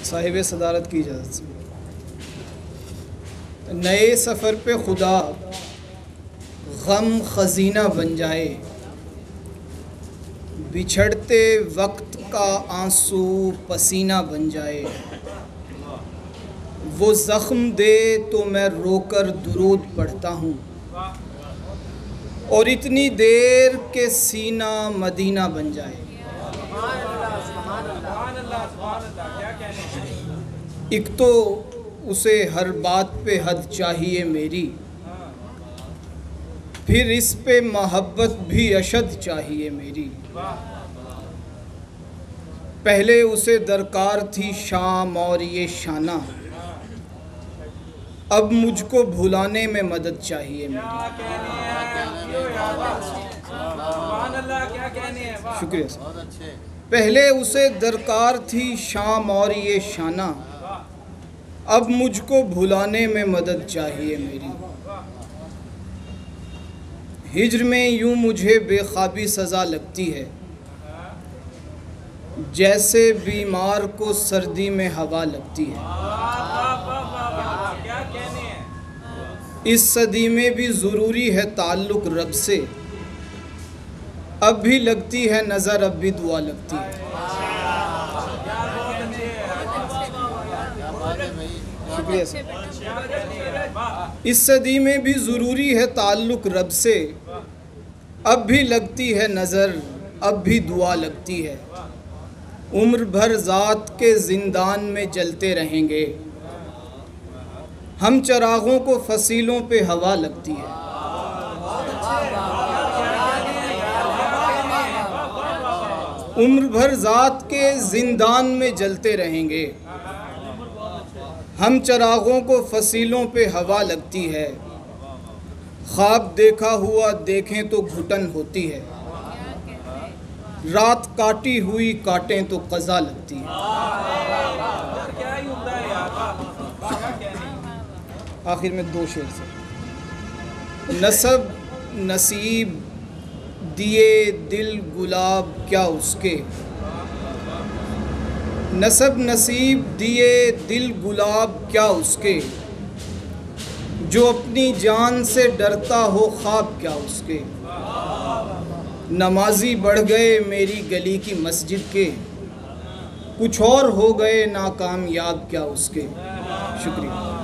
साहिब सदारत की इजाज़त से। नए सफ़र पे खुदा गम खजीना बन जाए, बिछड़ते वक्त का आंसू पसीना बन जाए। वो ज़ख्म दे तो मैं रोकर दुरूद पढ़ता हूँ, और इतनी देर के सीना मदीना बन जाए। एक तो उसे हर बात पे हद चाहिए मेरी, फिर इस पे मोहब्बत भी अशद चाहिए मेरी। पहले उसे दरकार थी शाम और ये शाना, अब मुझको भुलाने में मदद चाहिए मेरी। शुक्रिया सर। पहले उसे दरकार थी शाम और ये शाना, अब मुझको भुलाने में मदद चाहिए मेरी। हिज्र में यूं मुझे बेख्वाबी सज़ा लगती है, जैसे बीमार को सर्दी में हवा लगती है। इस सदी में भी ज़रूरी है ताल्लुक़ रब से, अब भी लगती है नज़र, अब भी दुआ लगती है। शुक्रिया सर। इस सदी में भी ज़रूरी है ताल्लुक़ रब से, अब भी लगती है नज़र, अब भी दुआ लगती है। उम्र भर ज़ात के ज़िंदान में जलते रहेंगे, हम चरागों को फसीलों पे हवा लगती है। उम्र भर ज़ात के ज़िंदान में जलते रहेंगे, हम चरागों को फसीलों पे हवा लगती है। ख्वाब देखा हुआ देखें तो घुटन होती है, रात काटी हुई काटें तो क़ज़ा लगती है। आखिर में दो शेर से। नसब नसीब दिए दिल गुलाब क्या उसके, नसब नसीब दिए दिल गुलाब क्या उसके, जो अपनी जान से डरता हो ख्वाब क्या उसके। नमाजी बढ़ गए मेरी गली की मस्जिद के, कुछ और हो गए नाकामयाब क्या उसके। शुक्रिया।